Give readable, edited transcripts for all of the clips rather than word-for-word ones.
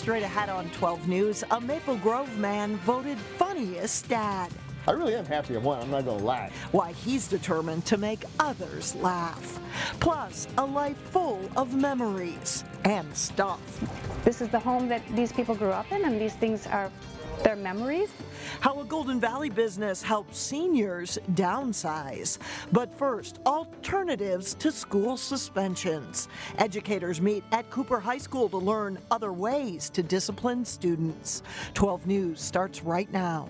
Straight ahead on 12 News, a Maple Grove man voted funniest dad. I really am happy I won, I'm not going to lie. Why he's determined to make others laugh. Plus, a life full of memories and stuff. This is the home that these people grew up in, and these things are their memories. How a Golden Valley business helps seniors downsize. But first, alternatives to school suspensions. Educators meet at Cooper High School to learn other ways to discipline students. 12 News starts right now.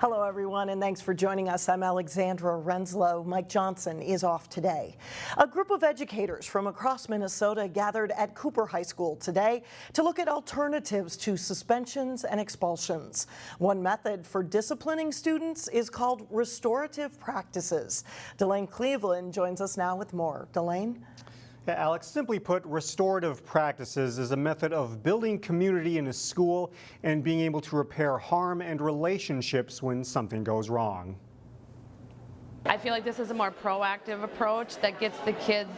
Hello, everyone, and thanks for joining us. I'm Alexandra Renslow. Mike Johnson is off today. A group of educators from across Minnesota gathered at Cooper High School today to look at alternatives to suspensions and expulsions. One method for disciplining students is called restorative practices. Delane Cleveland joins us now with more. Delane? Yeah, Alex, simply put, restorative practices is a method of building community in a school and being able to repair harm and relationships when something goes wrong. I feel like this is a more proactive approach that gets the kids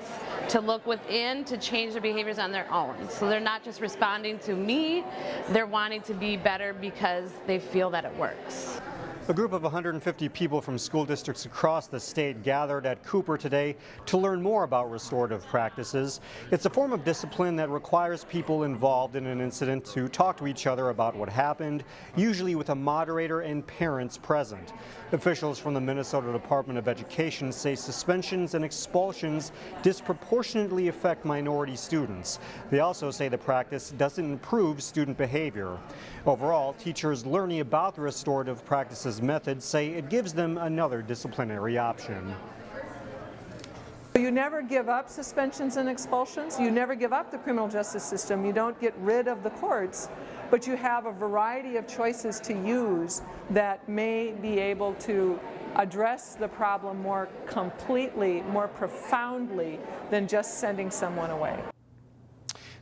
to look within to change their behaviors on their own. So they're not just responding to me, they're wanting to be better because they feel that it works. A group of 150 people from school districts across the state gathered at Cooper today to learn more about restorative practices. It's a form of discipline that requires people involved in an incident to talk to each other about what happened, usually with a moderator and parents present. Officials from the Minnesota Department of Education say suspensions and expulsions disproportionately affect minority students. They also say the practice doesn't improve student behavior. Overall, teachers learning about the restorative practices methods say it gives them another disciplinary option. You never give up suspensions and expulsions. You never give up the criminal justice system. You don't get rid of the courts, but you have a variety of choices to use that may be able to address the problem more completely, more profoundly than just sending someone away.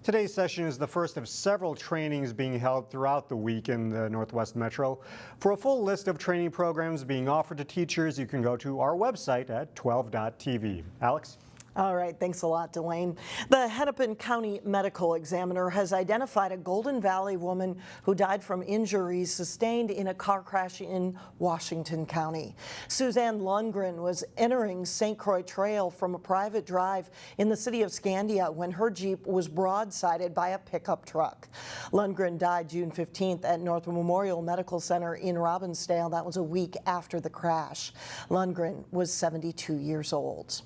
Today's session is the first of several trainings being held throughout the week in the Northwest Metro. For a full list of training programs being offered to teachers, you can go to our website at 12.tv. Alex? All right, thanks a lot, Delane. The Hennepin County Medical Examiner has identified a Golden Valley woman who died from injuries sustained in a car crash in Washington County. Suzanne Lundgren was entering St. Croix Trail from a private drive in the city of Scandia when her Jeep was broadsided by a pickup truck. Lundgren died June 15th at North Memorial Medical Center in Robbinsdale. That was a week after the crash. Lundgren was 72 years old.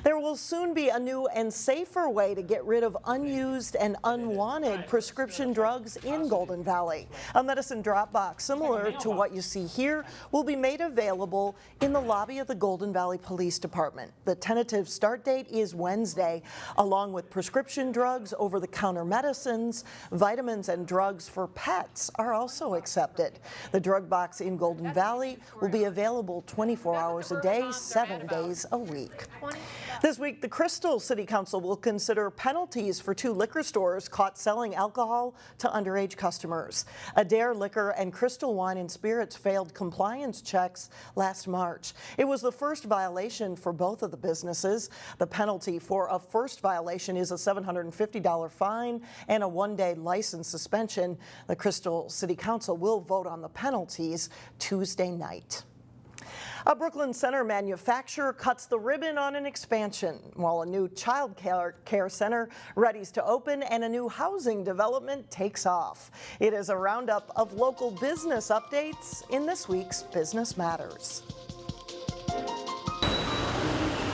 There will soon be a new and safer way to get rid of unused and unwanted prescription drugs in Golden Valley. A medicine drop box similar to what you see here will be made available in the lobby of the Golden Valley Police Department. The tentative start date is Wednesday. Along with prescription drugs, over-the-counter medicines, vitamins, and drugs for pets are also accepted. The drug box in Golden Valley will be available 24 hours a day, 7 days a week. This week, the Crystal City Council will consider penalties for 2 liquor stores caught selling alcohol to underage customers. Adair Liquor and Crystal Wine and Spirits failed compliance checks last March. It was the first violation for both of the businesses. The penalty for a first violation is a $750 fine and a 1-day license suspension. The Crystal City Council will vote on the penalties Tuesday night. A Brooklyn Center manufacturer cuts the ribbon on an expansion, while a new child care center readies to open and a new housing development takes off. It is a roundup of local business updates in this week's Business Matters.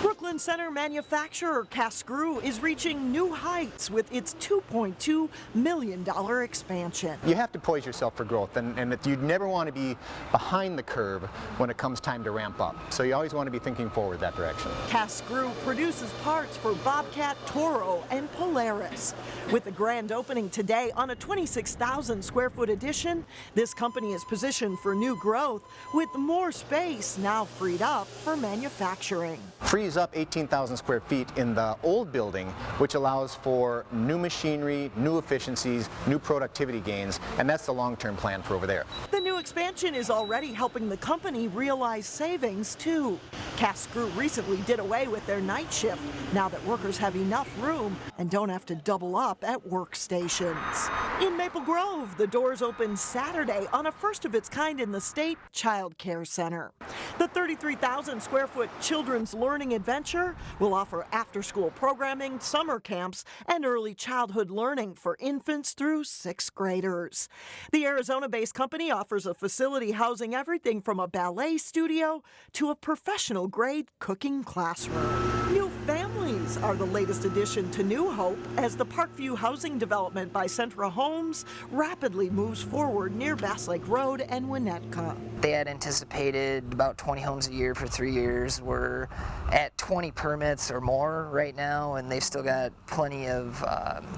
Brooklyn Center manufacturer Cascrew is reaching new heights with its $2.2 million expansion. You have to poise yourself for growth, and you never want to be behind the curve when it comes time to ramp up. So you always want to be thinking forward that direction. Cascrew produces parts for Bobcat, Toro, and Polaris. With the grand opening today on a 26,000 square foot addition, this company is positioned for new growth with more space now freed up for manufacturing. Frees up 18,000 square feet in the old building, which allows for new machinery, new efficiencies, new productivity gains, and that's the long-term plan for over there. The new expansion is already helping the company realize savings, too. Cast Screw recently did away with their night shift now that workers have enough room and don't have to double up at workstations. In Maple Grove, the doors open Saturday on a first-of-its-kind in the state child care center. The 33,000 square foot Children's Learning Adventure will offer after-school programming, summer camps, and early childhood learning for infants through 6th graders. The Arizona-based company offers a facility housing everything from a ballet studio to a professional-grade cooking classroom. New families are the latest addition to New Hope as the Parkview housing development by Centra Homes rapidly moves forward near Bass Lake Road and Winnetka. They had anticipated about 20 homes a year for 3 years. We're at 20 permits or more right now, and they've still got plenty of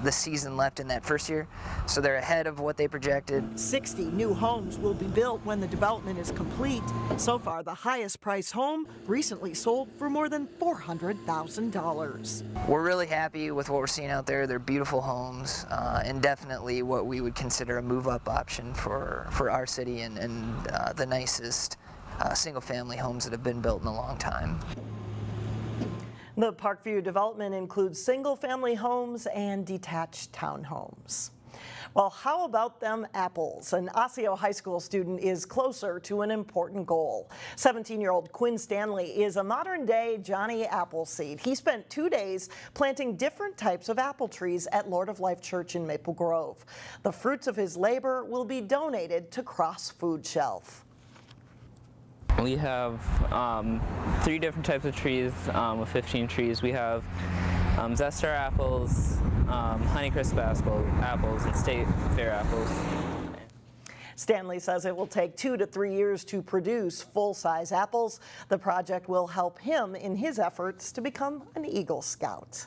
the season left in that first year. So they're ahead of what they projected. 60 new homes will be built when the development is complete. So far, the highest price home recently sold for more than $400,000. We're really happy with what we're seeing out there. They're beautiful homes, and definitely what we would consider a move-up option for our city and the nicest single-family homes that have been built in a long time. The Parkview development includes single-family homes and detached townhomes. Well, how about them apples? An Osseo High School student is closer to an important goal. 17-year-old Quinn Stanley is a modern-day Johnny Appleseed. He spent 2 days planting different types of apple trees at Lord of Life Church in Maple Grove. The fruits of his labor will be donated to Cross Food Shelf. We have 3 different types of trees with 15 trees. We have Zestar apples, Honeycrisp apples, and State Fair apples. Stanley says it will take 2 to 3 years to produce full-size apples. The project will help him in his efforts to become an Eagle Scout.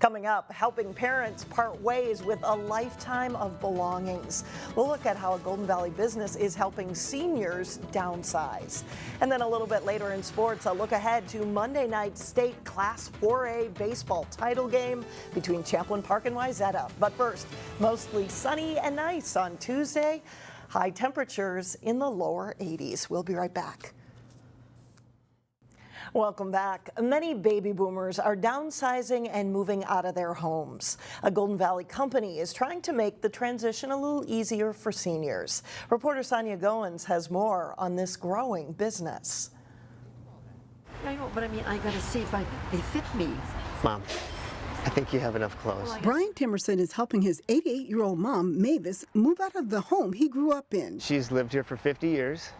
Coming up, helping parents part ways with a lifetime of belongings. We'll look at how a Golden Valley business is helping seniors downsize. And then a little bit later in sports, a look ahead to Monday night's state Class 4A baseball title game between Champlin Park and Wayzata. But first, mostly sunny and nice on Tuesday. High temperatures in the lower 80s. We'll be right back. Welcome back. Many baby boomers are downsizing and moving out of their homes. A Golden Valley company is trying to make the transition a little easier for seniors. Reporter Sonia Goins has more on this growing business. I know, but I mean, I gotta see if they fit me. Mom, I think you have enough clothes. Brian Timerson is helping his 88-year-old mom, Mavis, move out of the home he grew up in. She's lived here for 50 years,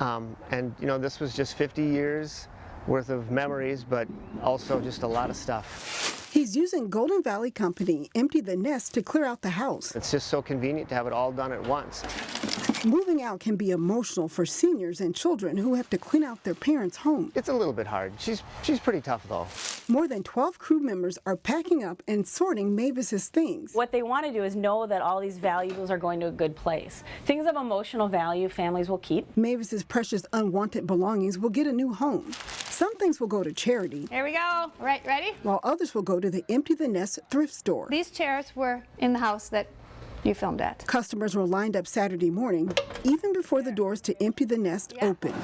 and you know, this was just 50 years worth of memories, but also just a lot of stuff. He's using Golden Valley Company Empty the Nest to clear out the house. It's just so convenient to have it all done at once. Moving out can be emotional for seniors and children who have to clean out their parents' home. It's a little bit hard. She's pretty tough though. More than 12 crew members are packing up and sorting Mavis's things. What they want to do is know that all these valuables are going to a good place. Things of emotional value families will keep. Mavis's precious unwanted belongings will get a new home. Some things will go to charity. Here we go. Right, ready? While others will go to the Empty the Nest thrift store. These chairs were in the house that you filmed at. Customers were lined up Saturday morning, even before the doors to Empty the Nest opened.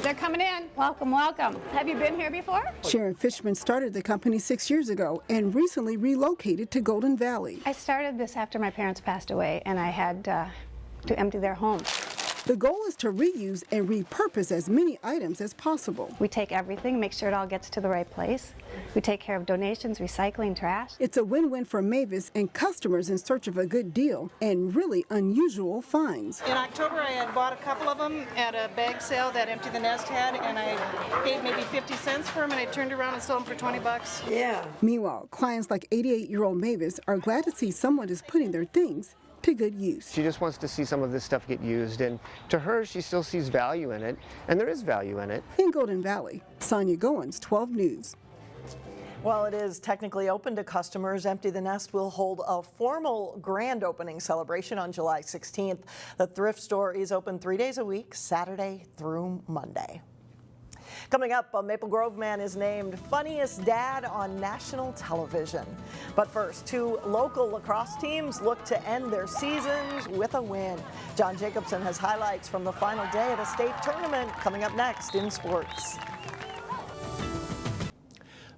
They're coming in. Welcome, welcome. Have you been here before? Sharon Fishman started the company 6 years ago and recently relocated to Golden Valley. I started this after my parents passed away, and I had to empty their home. The goal is to reuse and repurpose as many items as possible. We take everything, make sure it all gets to the right place. We take care of donations, recycling, trash. It's a win-win for Mavis and customers in search of a good deal and really unusual finds. In October, I had bought a couple of them at a bag sale that Empty the Nest had, and I paid maybe 50 cents for them, and I turned around and sold them for 20 bucks. Yeah. Meanwhile, clients like 88-year-old Mavis are glad to see someone is putting their things to good use. She just wants to see some of this stuff get used, and to her, she still sees value in it, and there is value in it. In Golden Valley, Sonia Goins, 12 News. While it is technically open to customers, Empty the Nest will hold a formal grand opening celebration on July 16th. The thrift store is open 3 days a week, Saturday through Monday. Coming up, a Maple Grove man is named funniest dad on national television. But first, 2 local lacrosse teams look to end their seasons with a win. John Jacobson has highlights from the final day of the state tournament coming up next in sports.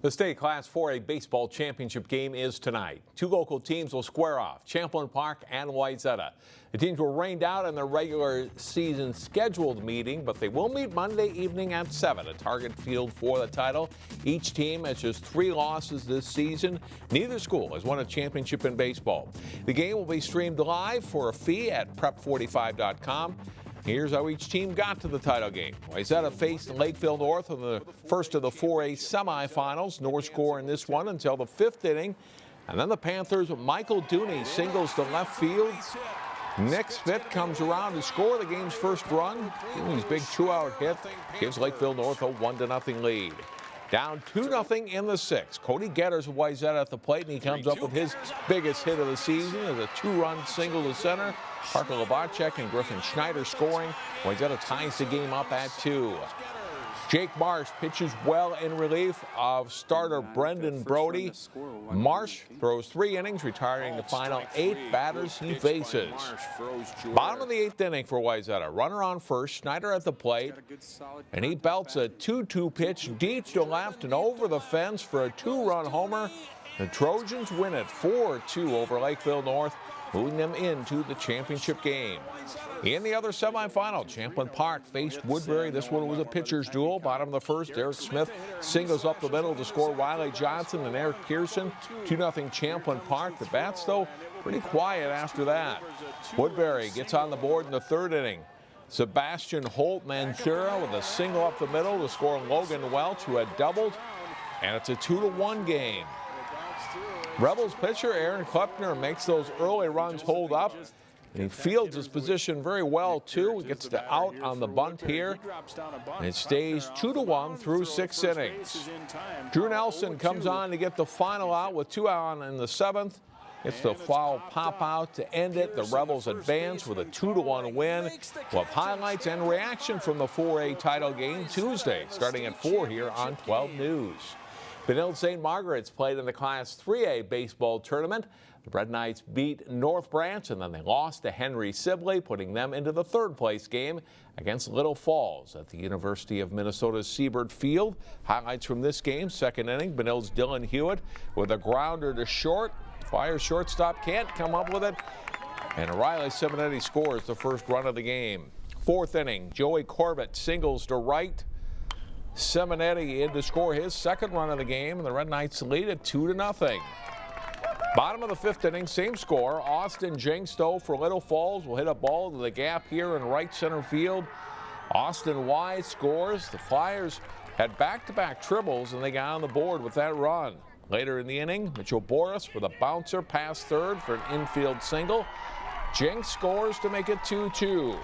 The state Class 4A baseball championship game is tonight. 2 local teams will square off, Champlin Park and Wayzata. The teams were rained out in their regular season scheduled meeting, but they will meet Monday evening at 7 at Target Field for the title. Each team has just 3 losses this season. Neither school has won a championship in baseball. The game will be streamed live for a fee at prep45.com. Here's how each team got to the title game. Wayzata faced Lakeville North in the first of the 4A semifinals. No score in this one until the 5th inning. And then the Panthers' Michael Dooney singles to left field. Nick Smith comes around to score the game's first run. Dooney's big 2-out hit gives Lakeville North a 1-0 lead. Down 2-0 in the 6th. Cody Getters of Wayzata at the plate, and he comes up with his biggest hit of the season as a 2-run single to center. Parker Lavacek and Griffin Schneider scoring. Wayzata ties the game up at 2. Jake Marsh pitches well in relief of starter Brendan Brody. Marsh throws 3 innings, retiring the final 8 batters he faces. Bottom of the 8th inning for Wayzata. Runner on first, Schneider at the plate, and he belts a 2-2 pitch deep to left and over the fence for a 2-run homer. The Trojans win it 4-2 over Lakeville North, moving them into the championship game. In the other semifinal, Champlin Park faced Woodbury. This one was a pitcher's duel. Bottom of the first, Eric Smith singles up the middle to score Wiley Johnson and Eric Pearson. 2-0 Champlin Park. The bats, though, pretty quiet after that. Woodbury gets on the board in the 3rd inning. Sebastian Holt Manchura with a single up the middle to score Logan Welch, who had doubled. And it's a 2-1 game. Rebels pitcher Aaron Klepner makes those early runs hold up, and he fields his position very well, too. He gets the out on the bunt here, and it stays 2-1 through 6 innings. Drew Nelson comes on to get the final out with 2 on in the 7th. It's the foul pop out to end it. The Rebels advance with a 2-1 win. We'll have highlights and reaction from the 4A title game Tuesday, starting at 4 here on 12 News. Benilde-St. Margaret's played in the Class 3A baseball tournament. The Red Knights beat North Branch, and then they lost to Henry Sibley, putting them into the 3rd place game against Little Falls at the University of Minnesota's Siebert Field. Highlights from this game: 2nd inning, Benilde's Dylan Hewitt with a grounder to short. Fire shortstop can't come up with it, and Riley Simonetti scores the first run of the game. 4th inning, Joey Corbett singles to right. Simonetti in to score his 2nd run of the game, and the Red Knights lead at 2-0. Bottom of the 5th inning, same score. Austin Jangstow for Little Falls will hit a ball to the gap here in right center field. Austin Wise scores. The Flyers had back-to-back triples, and they got on the board with that run. Later in the inning, Mitchell Boris with a bouncer past 3rd for an infield single. Jenks scores to make it 2-2.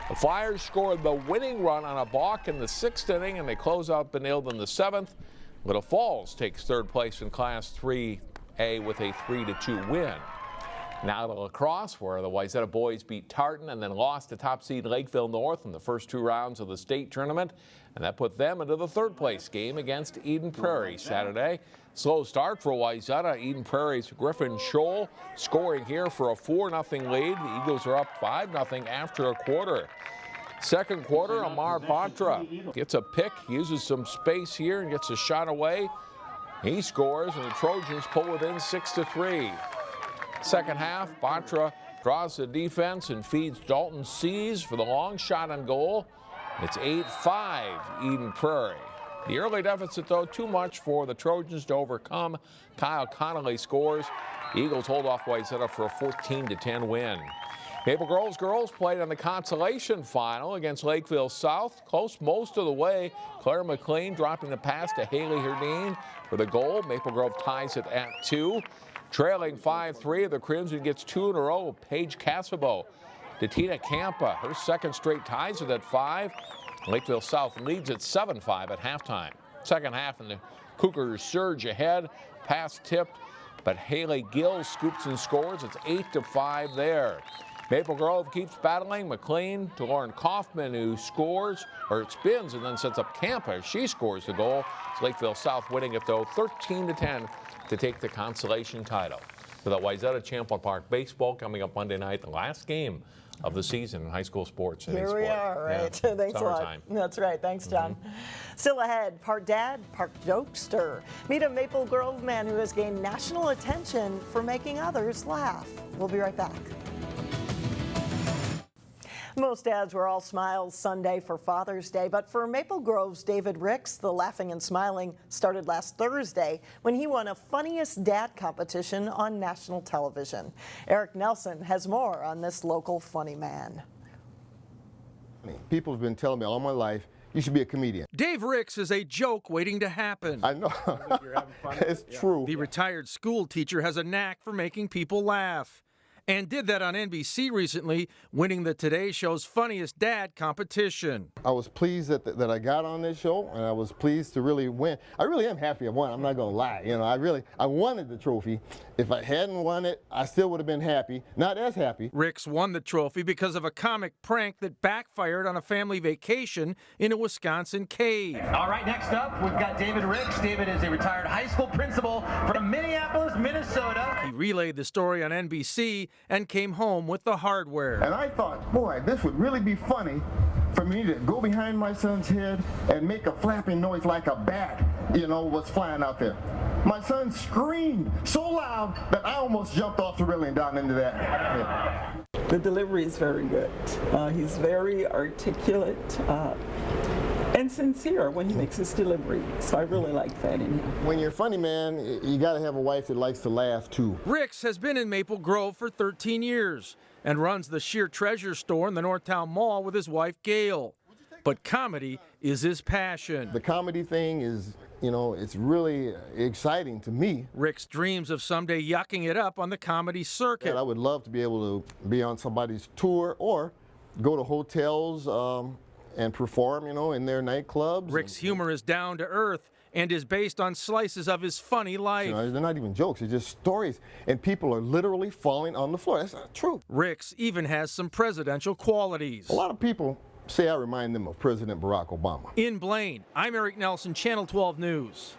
The Flyers scored the winning run on a balk in the 6th inning, and they close out Benilde in the 7th. Little Falls takes 3rd place in Class 3A with a 3-2 win. Now to Lacrosse, where the Wayzata boys beat Tartan and then lost to top seed Lakeville North in the first 2 rounds of the state tournament, and that put them into the 3rd place game against Eden Prairie Saturday. Slow start for Wayzata. Eden Prairie's Griffin Scholl scoring here for a 4-0 lead. The Eagles are up 5-0 after a quarter. 2nd quarter, Amar Batra gets a pick, uses some space here and gets a shot away. He scores, and the Trojans pull within 6-3. 2nd half, Batra draws the defense and feeds Dalton Seas for the long shot on goal. It's 8-5 Eden Prairie. The early deficit, though, too much for the Trojans to overcome. Kyle Connolly scores. The Eagles hold off Wayzata for a 14-10 win. Maple Grove's girls played in the consolation final against Lakeville South. Close most of the way. Claire McLean dropping the pass to Haley Herdine for the goal. Maple Grove ties it at 2. Trailing 5-3, the Crimson gets 2 in a row. Paige Casabo to Tina Campa. Her 2nd straight ties it at 5. Lakeville South leads at 7-5 at halftime. 2nd half, and the Cougars surge ahead. Pass tipped, but Haley Gill scoops and scores. It's 8-5 there. Maple Grove keeps battling. McLean to Lauren Kaufman, who scores, or spins, and then sets up Campa. She scores the goal. It's Lakeville South winning it, though, 13-10 to take the consolation title. With the Wayzata Champlin Park baseball coming up Monday night, the last game of the season in high school sports. Here we are, right? Yeah. Thanks a lot. That's right. Thanks, John. Still ahead, part dad, part jokester. Meet a Maple Grove man who has gained national attention for making others laugh. We'll be right back. Most dads were all smiles Sunday for Father's Day, but for Maple Grove's David Ricks, the laughing and smiling started last Thursday when he won a Funniest Dad competition on national television. Eric Nelson has more on this local funny man. People have been telling me all my life, you should be a comedian. Dave Ricks is a joke waiting to happen. I know. It's true. The retired school teacher has a knack for making people laugh, and did that on NBC recently, winning the Today Show's Funniest Dad competition. I was pleased that I got on this show, and I was pleased to really win. I really am happy I won. I'm not going to lie. You know, I wanted the trophy. If I hadn't won it, I still would have been happy. Not as happy. Ricks won the trophy because of a comic prank that backfired on a family vacation in a Wisconsin cave. All right, next up, we've got David Ricks. David is a retired high school principal from Minneapolis, Minnesota. He relayed the story on NBC and came home with the hardware. And I thought, boy, this would really be funny for me to go behind my son's head and make a flapping noise like a bat, you know, was flying out there. My son screamed so loud that I almost jumped off the railing down into that. Yeah. The delivery is very good. He's very articulate and sincere when he makes his delivery. So I really like that in him. When you're a funny man, you got to have a wife that likes to laugh too. Ricks has been in Maple Grove for 13 years and runs the Sheer Treasure store in the Northtown Mall with his wife Gail. But comedy is his passion. The comedy thing is, you know, it's really exciting to me. Ricks dreams of someday yucking it up on the comedy circuit. And I would love to be able to be on somebody's tour or go to hotels and perform, you know, in their nightclubs. Ricks' humor is down to earth and is based on slices of his funny life. You know, they're not even jokes, they're just stories. And people are literally falling on the floor. That's not true. Ricks even has some presidential qualities. A lot of people say I remind them of President Barack Obama. In Blaine, I'm Eric Nelson, Channel 12 News.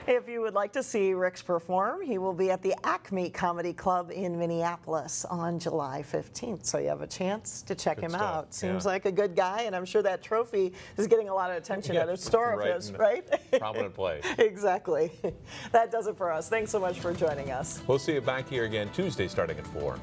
If you would like to see Ricks perform, he will be at the Acme Comedy Club in Minneapolis on July 15th. So you have a chance to check him out. Seems like a good guy, and I'm sure that trophy is getting a lot of attention at a store of his, right? Prominent place. Exactly. That does it for us. Thanks so much for joining us. We'll see you back here again Tuesday starting at 4.